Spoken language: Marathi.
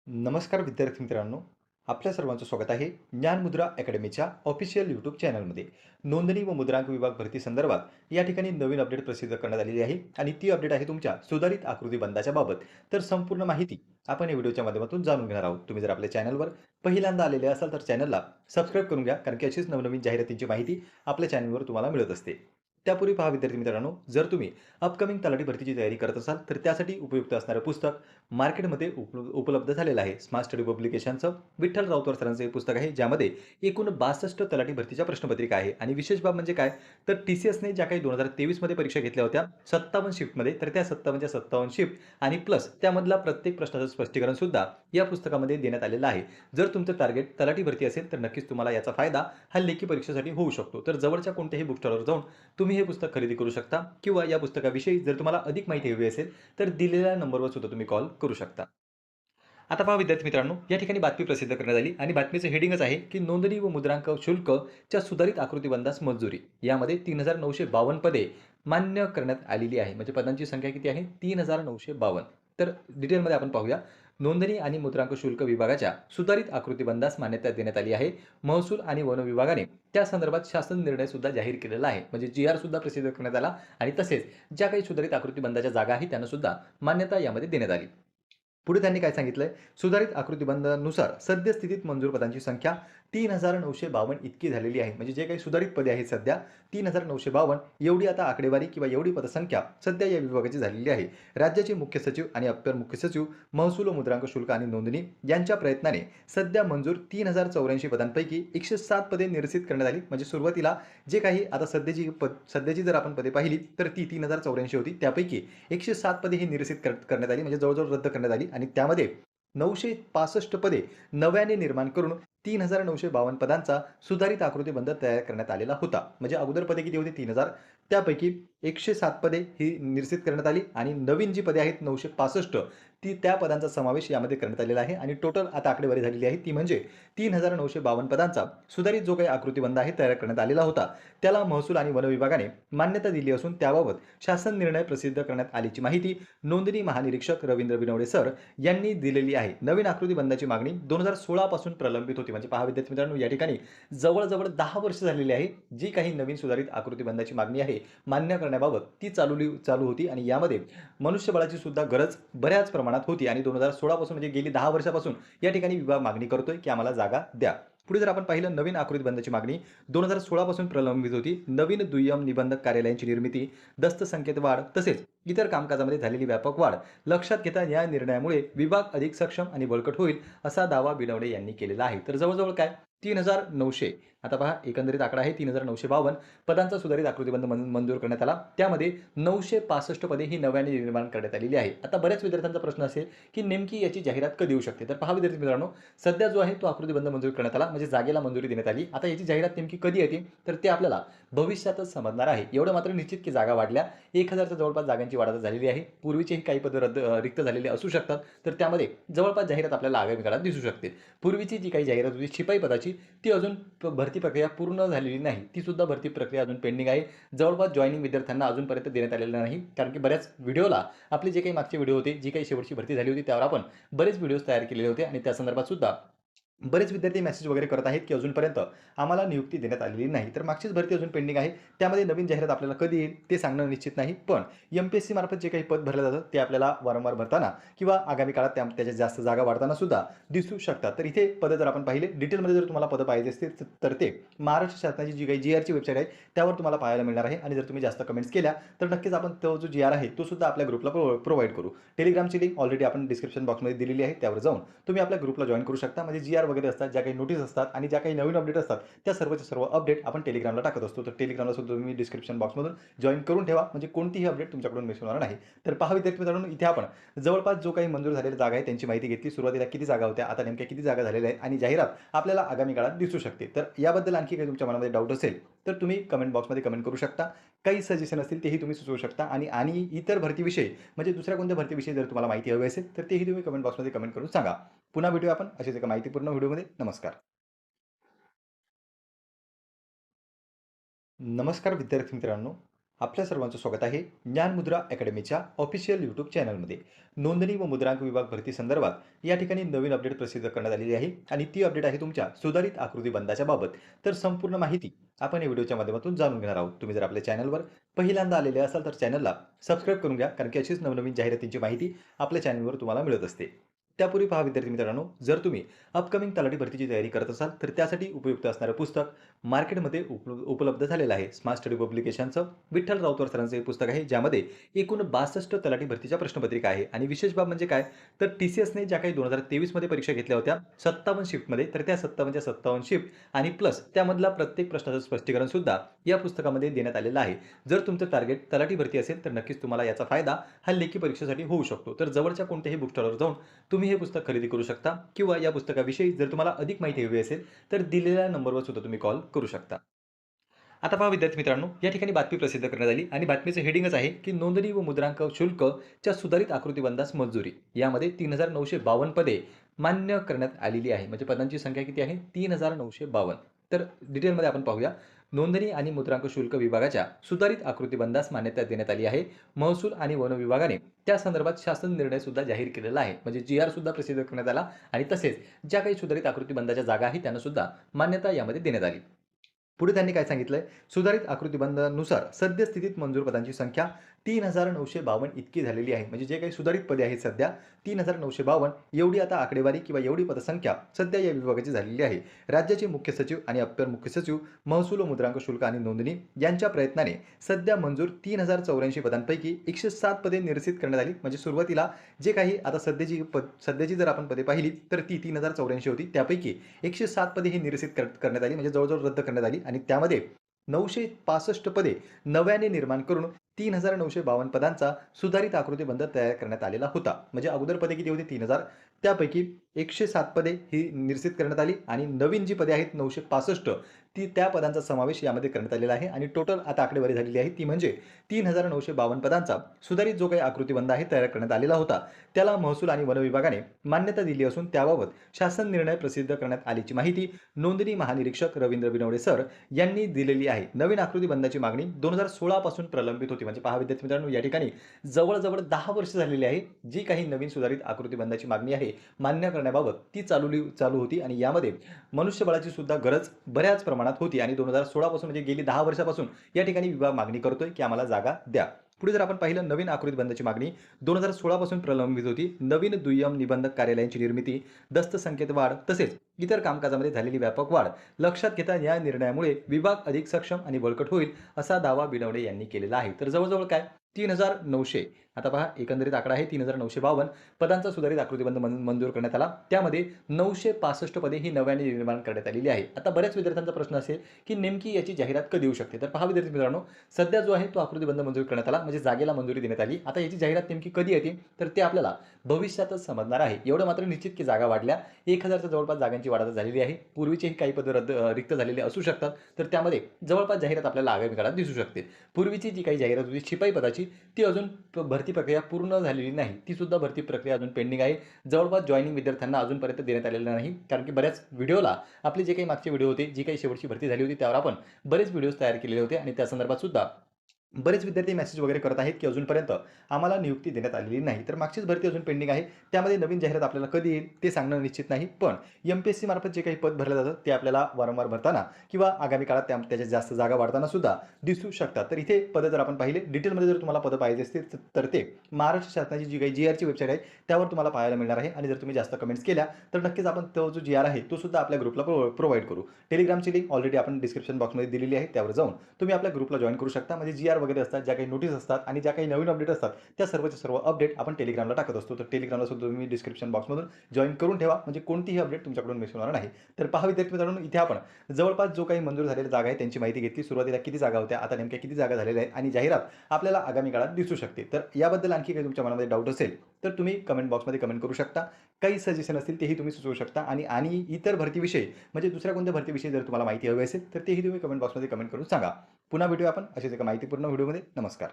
नमस्कार विद्यार्थी मित्रांनो, आपल्या सर्वांचं स्वागत आहे ज्ञान मुद्रा अकॅडमीच्या ऑफिशियल यूट्यूब चॅनलमध्ये. नोंदणी व मुद्रांक विभाग भरती संदर्भात या ठिकाणी नवीन अपडेट प्रसिद्ध करण्यात आलेली आहे आणि ती अपडेट आहे तुमच्या सुधारित आकृती बंधाच्या बाबत. तर संपूर्ण माहिती आपण या व्हिडिओच्या माध्यमातून जाणून घेणार आहोत. तुम्ही जर आपल्या चॅनलवर पहिल्यांदा आलेले असाल तर चॅनलला सबस्क्राईब करून घ्या, कारण की अशीच नवनवीन जाहिरातींची माहिती आपल्या चॅनलवर तुम्हाला मिळत असते. त्यापूर्वी पहा विद्यार्थी मित्रांनो, जर तुम्ही अपकमिंग तलाठी भरतीची तयारी करत असाल तर त्यासाठी उपयुक्त असणारं पुस्तक मार्केटमध्ये उपलब्ध झालेलं आहे. स्मार्ट स्टडी पब्लिकेशनचं विठ्ठल राऊतवार सरांचं हे पुस्तक आहे, ज्यामध्ये एकूण 62 तलाठी भरतीच्या प्रश्नपत्रिका आहे. आणि विशेष बाब म्हणजे काय, तर TCSने ज्या काही 2023 मध्ये परीक्षा घेतल्या होत्या 57 शिफ्टमध्ये, तर त्या 57च्या 57 शिफ्ट आणि प्लस त्यामधला प्रत्येक प्रश्नाचं स्पष्टीकरण सुद्धा या पुस्तकामध्ये देण्यात आलेलं आहे. जर तुमचं टार्गेट तलाठी भरती असेल तर नक्कीच तुम्हाला याचा फायदा हा लेखी परीक्षेसाठी होऊ शकतो. तर जवळच्या कोणत्याही बुक स्टॉलवर जाऊन तुम्ही हे पुस्तक खरेदी करू शकता, किंवा या पुस्तकाविषयी जर तुम्हाला अधिक माहिती हवी असेल तर दिलेल्या नंबरवर सुद्धा तुम्ही कॉल करू शकता. आता पहा विद्यार्थी मित्रांनो, या ठिकाणी बातमी प्रसिद्ध करण्यात आली आणि बातमीचं हेडिंगच आहे की नोंदणी व मुद्रांक शुल्कच्या सुधारित आकृतीबंधास मंजुरी. यामध्ये 3952 पदे मान्य करण्यात आलेली आहे. म्हणजे पदांची संख्या किती आहे? 3952. तर डिटेलमध्ये आपण पाहूया. नोंदणी आणि मुद्रांक शुल्क विभागाच्या सुधारित आकृतीबंधास मान्यता देण्यात आली आहे. महसूल आणि वन विभागाने त्या संदर्भात शासन निर्णय सुद्धा जाहीर केलेला आहे. म्हणजे GR सुद्धा प्रसिद्ध करण्यात आला आणि तसेच ज्या काही सुधारित आकृतीबंधाच्या जागा आहेत त्यांना सुद्धा मान्यता यामध्ये देण्यात आली. पुढे त्यांनी काय सांगितलंय? सुधारित आकृतीबंधानुसार सद्यस्थितीत मंजूर पदांची संख्या 3952 इतकी झालेली आहे. म्हणजे जे काही सुधारित पदे आहेत सध्या 3952 एवढी आता आकडेवारी किंवा एवढी पदसंख्या सध्या या विभागाची झालेली आहे. राज्याचे मुख्य सचिव आणि अप्पर मुख्य सचिव, महसूल व मुद्रांक शुल्क आणि नोंदणी यांच्या प्रयत्नाने सध्या मंजूर 3084 पदांपैकी 107 पदे निरसित करण्यात आली. म्हणजे सुरुवातीला जे काही आता सध्याची जर आपण पदे पाहिली तर ती 3084 होती. त्यापैकी 107 पदे ही निरसित करण्यात आली, म्हणजे जवळ रद्द करण्यात आली आणि त्यामध्ये 965 पदे नव्याने निर्माण करून 3952 पदांचा सुधारित आकृतीबंध तयार करण्यात आलेला होता. म्हणजे अगोदर पदे किती होती? 3000. त्यापैकी 107 पदे ही निरसित करण्यात आली आणि नवीन जी पदे आहेत 965 त्या पदांचा समावेश यामध्ये करण्यात आलेला आहे. आणि टोटल आता आकडेवारी झालेली आहे ती म्हणजे 3952 पदांचा सुधारित जो काही आकृतीबंध आहे तयार करण्यात आलेला होता, त्याला महसूल आणि वन विभागाने मान्यता दिली असून त्याबाबत शासन निर्णय प्रसिद्ध करण्यात आल्याची माहिती नोंदणी महानिरीक्षक रवींद्र बिनवडे सर यांनी दिलेली आहे. नवीन आकृतीबंधाची मागणी 2016 पासून प्रलंबित होती. म्हणजे पहा विद्यार्थी मित्रांनो, या ठिकाणी जवळ-जवळ 10 वर्ष झालेली आहे. जी काही नवीन सुधारित आकृतीबंधाची मागणी आहे मान्य करण्याबाबत ती चालू होती आणि यामध्ये मनुष्यबळाची सुद्धा गरज बऱ्याच प्रमाणात होती आणि 2016 पासून म्हणजे गेली 10 वर्षापासून या ठिकाणी विभाग मागणी करतोय की आम्हाला जागा द्या. पुढे जर आपण पाहिलं, नवीन आकृतीबंधाची मागणी 2016 पासून प्रलंबित होती. नवीन दुय्यम निबंधक कार्यालयांची निर्मिती, दस्त संख्येत वाढ तसेच इतर कामकाजामध्ये झालेली व्यापक वाढ लक्षात घेता या निर्णयामुळे विभाग अधिक सक्षम आणि बळकट होईल, असा दावा बिनवडे यांनी केलेला आहे. तर जवळ काय 3900, आता पहा एकंदरीत आकडा आहे 3952 पदांचा सुधारित आकृतीबंध मंजूर करण्यात आला. त्यामध्ये 965 पदे ही नव्याने निर्माण करण्यात आलेली आहे. आता बऱ्याच विद्यार्थ्यांचा प्रश्न असेल की नेमकी याची जाहिरात कधी येऊ शकते? तर पहा विद्यार्थी मित्रांनो, सध्या जो आहे तो आकृतीबंध मंजूर करण्यात आला, म्हणजे जागेला मंजुरी देण्यात आली. आता याची जाहिरात नेमकी कधी येते तर ते आपल्याला भविष्यातच समजणार आहे. एवढं मात्र निश्चित की जागा वाढल्या, 1000च्या जवळपास जागांची वाढ झालेली आहे. पूर्वीचेही काही पद रिक्त झालेले असू शकतात, तर त्यामध्ये जवळपास जाहिरात आपल्याला आगामी काळात दिसू शकते. पूर्वीची जी काही जाहिरात होती शिपाई पदाची, ती अजून भरती प्रक्रिया पूर्ण झालेली नाही. ती सुद्धा भरती प्रक्रिया अजून पेंडिंग आहे. जवळपास जॉइनिंग विद्यार्थ्यांना अजूनपर्यंत देण्यात आलेलं नाही, कारण की बऱ्याच व्हिडिओला आपले जे काही मागचे व्हिडिओ होते, जी काही शेवटची भरती झाली होती त्यावर आपण बरेच व्हिडिओज तयार केलेले होते आणि त्या संदर्भात सुद्धा बरेच विद्यार्थी मेसेज वगैरे करत आहेत की अजूनपर्यंत आम्हाला नियुक्ती देण्यात आलेली नाही. तर मागचीच भरती अजून पेंडिंग आहे. त्यामध्ये नवीन जाहिरात आपल्याला कधी येईल ते सांगणं निश्चित नाही. पण MPSC मार्फत जे काही पद भरलं जातं ते आपल्याला वारंवार भरताना किंवा आगामी काळात त्याच्या जास्त जागा वाढताना सुद्धा दिसू शकतात. तर इथे पदं जर आपण पाहिले डिटेलमध्ये, जर तुम्हाला पदं पाहिजे असतील तर ते महाराष्ट्र शासनाची जी काही GRची वेबसाईट आहे त्यावर तुम्हाला पाहायला मिळणार आहे. आणि जर तुम्ही जास्त कमेंट्स केल्या तर नक्कीच आपण तो जो GR आहे तो सुद्धा आपल्या ग्रुपला प्रोव्हाइड करू. टेलिग्रामची लिंक ऑलरेडी आपण डिस्क्रिप्शन बॉक्समध्ये दिलेली आहे, त्यावर जाऊन तुम्ही आपल्या ग्रुपला जॉइन करू शकता. म्हणजे GR वगैरे असतात, ज्या काही नोटीस असतात आणि ज्या काही नवीन अपडेट असतात त्या सर्वच्या सर्व अपडेट आपण टेलिग्रामला टाकत असतो. तर टेलिग्रामला सुद्धा तुम्ही डिस्क्रिप्शन बॉक्समधून जॉइन करून ठेवा, म्हणजे कोणतीही अपडेट तुमच्याकडून मिस होणार नाही. तर पहा विद्यार्थी मित्रांनो, इथे आपण जवळपास जो काही मंजूर झालेल्या जागा आहे त्यांची माहिती घेतली. सुरुवातीला किती जागा होत्या, आता नेमक्या किती जागा झालेल्या आहेत आणि जाहिरात आपल्याला आगामी काळात दिसू शकते. तर याबद्दल आणखी काही तुमच्या मनामध्ये डाऊट असेल तर तुम्ही कमेंट बॉक्समध्ये कमेंट करू शकता. काही सजेशन असतील तेही तुम्ही सुचवू शकता आणि इतर भरतीविषयी म्हणजे दुसऱ्या कोणत्या भरतीविषयी जर तुम्हाला माहिती हवी असेल तर तेही तुम्ही कमेंट बॉक्समध्ये कमेंट करून सांगा. पुन्हा भेटूया आपण अशाच एका माहितीपूर्ण व्हिडिओमध्ये. नमस्कार. नमस्कार विद्यार्थी मित्रांनो, आपल्या सर्वांचं स्वागत आहे ज्ञानमुद्रा अकॅडमीच्या ऑफिशियल यूट्यूब चॅनलमध्ये. नोंदणी व मुद्रांक विभाग भरती संदर्भात या ठिकाणी नवीन अपडेट प्रसिद्ध करण्यात आलेली आहे आणि ती अपडेट आहे तुमच्या सुधारित आकृती बंधाच्या बाबत. तर संपूर्ण माहिती आपण या व्हिडिओच्या माध्यमातून जाणून घेणार आहोत. तुम्ही जर आपल्या चॅनलवर पहिल्यांदा आलेले असाल तर चॅनलला सबस्क्राईब करून घ्या, कारण की अशीच नवनवीन जाहिरातींची माहिती आपल्या चॅनलवर तुम्हाला मिळत असते. त्यापूर्वी पहा विद्यार्थी मित्रांनो, जर तुम्ही अपकमिंग तलाठी भरतीची तयारी करत असाल तर त्यासाठी उपयुक्त असणारं पुस्तक मार्केटमध्ये उपलब्ध झालेलं आहे. स्मार्ट स्टडी पब्लिकेशनचं विठ्ठल राऊतवर सरांचं हे पुस्तक आहे, ज्यामध्ये एकूण 62 तलाठी भरतीच्या प्रश्नपत्रिका आहे. आणि विशेष बाब म्हणजे काय, तर TCSने ज्या काही 2023 मध्ये परीक्षा घेतल्या होत्या 57 शिफ्टमध्ये, तर त्या 57 शिफ्ट आणि प्लस त्यामधला प्रत्येक प्रश्नाचं स्पष्टीकरण सुद्धा या पुस्तकामध्ये देण्यात आलेलं आहे. जर तुमचं टार्गेट तलाठी भरती असेल तर नक्कीच तुम्हाला याचा फायदा हा लेखी परीक्षेसाठी होऊ शकतो. तर जवळच्या कोणत्याही बुक स्टॉलवर जाऊन तुम्ही हे पुस्तक खरेदी करू शकता, किंवा या पुस्तकाविषयी जर तुम्हाला अधिक माहिती हवी असेल तर दिलेल्या नंबरवर सुद्धा तुम्ही कॉल करू शकता. आता पहा विद्यार्थी मित्रांनो, या ठिकाणी बातमी प्रसिद्ध करण्यात आली आणि बातमीचं हेडिंगच आहे की नोंदणी व मुद्रांक शुल्कच्या सुधारित आकृतीबंधास मंजुरी. यामध्ये 3952 पदे मान्य करण्यात आलेली आहे. म्हणजे पदांची संख्या किती आहे? 3952. तर डिटेलमध्ये आपण पाहूया. नोंदणी आणि मुद्रांक शुल्क विभागाच्या सुधारित आकृतीबंधास मान्यता देण्यात आली आहे. महसूल आणि वन विभागाने त्या संदर्भात शासन निर्णय सुद्धा जाहीर केलेला आहे. म्हणजे GR सुद्धा प्रसिद्ध करण्यात आला आणि तसेच ज्या काही सुधारित आकृतीबंधाच्या जागा आहेत त्यांना सुद्धा मान्यता यामध्ये देण्यात आली. पुढे त्यांनी काय सांगितलंय, सुधारित आकृतीबंधानुसार सद्यस्थितीत मंजूर पदांची संख्या 3952 इतकी झालेली आहे. म्हणजे जे काही सुधारित पदे आहेत सध्या 3952 एवढी आता आकडेवारी किंवा एवढी पदसंख्या सध्या या विभागाची झालेली आहे. राज्याचे मुख्य सचिव आणि अप्पर मुख्य सचिव, महसूल व मुद्रांक शुल्क आणि नोंदणी यांच्या प्रयत्नाने सध्या मंजूर 3084 पदांपैकी 107 पदे निरसित करण्यात आली. म्हणजे सुरुवातीला जे काही आता सध्याची जर आपण पदे पाहिली तर ती 3084 होती. त्यापैकी 107 पदे ही निरसित करण्यात आली, म्हणजे जवळजवळ रद्द करण्यात आली. आणि त्यामध्ये 965 पदे नव्याने निर्माण करून 3952 पदांचा सुधारित आकृतीबंध तयार करण्यात आलेला होता. म्हणजे अगोदर पदे किती होती? 3000. त्यापैकी 107 पदे ही निरसित करण्यात आली आणि नवीन जी पदे आहेत 965 त्या पदांचा समावेश यामध्ये करण्यात आलेला आहे. आणि टोटल आता आकडेवारी झालेली आहे ती म्हणजे 3952 पदांचा सुधारित जो काही आकृतीबंध आहे तयार करण्यात आलेला होता, त्याला महसूल आणि वन विभागाने मान्यता दिली असून त्याबाबत शासन निर्णय प्रसिद्ध करण्यात आल्याची माहिती नोंदणी महानिरीक्षक रवींद्र बिनवडे सर यांनी दिलेली आहे. नवीन आकृतीबंधाची मागणी 2016 पासून प्रलंबित होती. म्हणजे पहा विद्यार्थी मित्रांनो, या ठिकाणी जवळ-जवळ 10 वर्ष झालेली आहे. जी काही नवीन सुधारित आकृतीबंधाची मागणी आहे मान्य करण्याबाबत ती चालू होती आणि यामध्ये मनुष्यबळाची सुद्धा गरज बऱ्याच प्रमाणात होती. आणि 2016 पासून म्हणजे गेली 10 वर्षापासून या ठिकाणी विभाग मागणी करतोय की आम्हाला जागा द्या. पुढे जर आपण पाहिलं, नवीन आकृतीबंधाची मागणी 2016 पासून प्रलंबित होती. नवीन दुय्यम निबंधक कार्यालयांची निर्मिती, दस्त संख्येत वाढ तसेच इतर कामकाजामध्ये झालेली व्यापक वाढ लक्षात घेता या निर्णयामुळे विभाग अधिक सक्षम आणि बळकट होईल, असा दावा बिनवडे यांनी केलेला आहे. तर जवळजवळ काय 3900, आता पहा एकंदरीत आकडा आहे 3952 पदांचा सुधारित आकृतीबंध मंजूर करण्यात आला. त्यामध्ये 965 पदे ही नव्याने निर्माण करण्यात आलेली आहे. आता बऱ्याच विद्यार्थ्यांचा प्रश्न असेल की नेमकी याची जाहिरात कधी येऊ शकते. तर पहा विद्यार्थी मित्रांनो, सध्या जो आहे तो आकृतीबंध मंजूर करण्यात आला, म्हणजे जागेला मंजुरी देण्यात आली. आता याची जाहिरात नेमकी कधी येते तर ते आपल्याला भविष्यातच समजणार आहे. एवढं मात्र निश्चित की जागा वाढल्या, 1000च्या जवळपास जागांची वाढ झालेली आहे. पूर्वीचेही काही पद रिक्त झालेले असू शकतात, तर त्यामध्ये जवळपास जाहिरात आपल्याला आगामी काळात दिसू शकते. पूर्वीची जी काही जाहिरात होती शिपाई पदाची, ती अजून भरती प्रक्रिया पूर्ण झालेली नाही. ती सुद्धा भरती प्रक्रिया अजून पेंडिंग आहे. जवळपास जॉइनिंग विद्यार्थ्यांना अजूनपर्यंत देण्यात आलेलं नाही, कारण की बऱ्याच व्हिडिओला आपले जे काही मागचे व्हिडिओ होते, जी काही शेवटची भरती झाली होती त्यावर आपण बरेच व्हिडिओज तयार केलेले होते आणि त्या संदर्भात सुद्धा बरेच विद्यार्थी मेसेज वगैरे करत आहेत की अजूनपर्यंत आम्हाला नियुक्ती देण्यात आलेली नाही. तर मागचीच भरती अजून पेंडिंग आहे. त्यामध्ये नवीन जाहिरात आपल्याला कधी येईल ते सांगणं निश्चित नाही. पण MPSC मार्फत जे काही पद भरलं जातं ते आपल्याला वारंवार भरताना किंवा आगामी काळात त्याच्या जास्त जागा वाढताना सुद्धा दिसू शकतात. तर इथे पदं जर आपण पाहिले डिटेलमध्ये, जर तुम्हाला पदं पाहिजे असतील तर ते महाराष्ट्र शासनाची जी काही GRची वेबसाईट आहे त्यावर तुम्हाला पाहायला मिळणार आहे. आणि जर तुम्ही जास्त कमेंट्स केल्या तर नक्कीच आपण तो जो GR आहे तो सुद्धा आपल्या ग्रुपला प्रोव्हाइड करू. टेलिग्रामची लिंक ऑलरेडी आपण डिस्क्रिप्शन बॉक्समध्ये दिलेली आहे, त्यावर जाऊन तुम्ही आपल्या ग्रुपला जॉईन करू शकता. म्हणजे GR वगैरे असतात, ज्या काही नोटीस असतात आणि ज्या काही नवीन अपडेट असतात त्या सर्वच्या सर्व अपडेट आपण टेलिग्रामला टाकत असतो. तर टेलिग्रामला सुद्धा तुम्ही डिस्क्रिप्शन बॉक्समधून जॉईन करून ठेवा, म्हणजे कोणतीही अपडेट तुमच्याकडून मिस होणार नाही. तर पहा विद्यार्थी मित्रांनो, इथे आपण जवळपास जो काही मंजूर झालेल्या जागा आहे त्यांची माहिती घेतली. सुरुवातीला किती जागा होत्या, आता नेमक्या किती जागा झालेल्या आहेत आणि जाहिरात आपल्याला आगामी काळात दिसू शकते. तर याबद्दल आणखी काही तुमच्या मनामध्ये डाऊट असेल तर तुम्ही कमेंट बॉक्समध्ये कमेंट करू शकता. काही सजेशन असतील तेही तुम्ही सुचवू शकता. आणि इतर भरतीविषयी म्हणजे दुसऱ्या कोणत्या भरतीविषयी जर तुम्हाला माहिती हवी असेल तर तेही तुम्ही कमेंट बॉक्समध्ये कमेंट करून सांगा. पुन्हा भेटूया आपण अशाच एका माहितीपूर्ण व्हिडिओमध्ये. नमस्कार.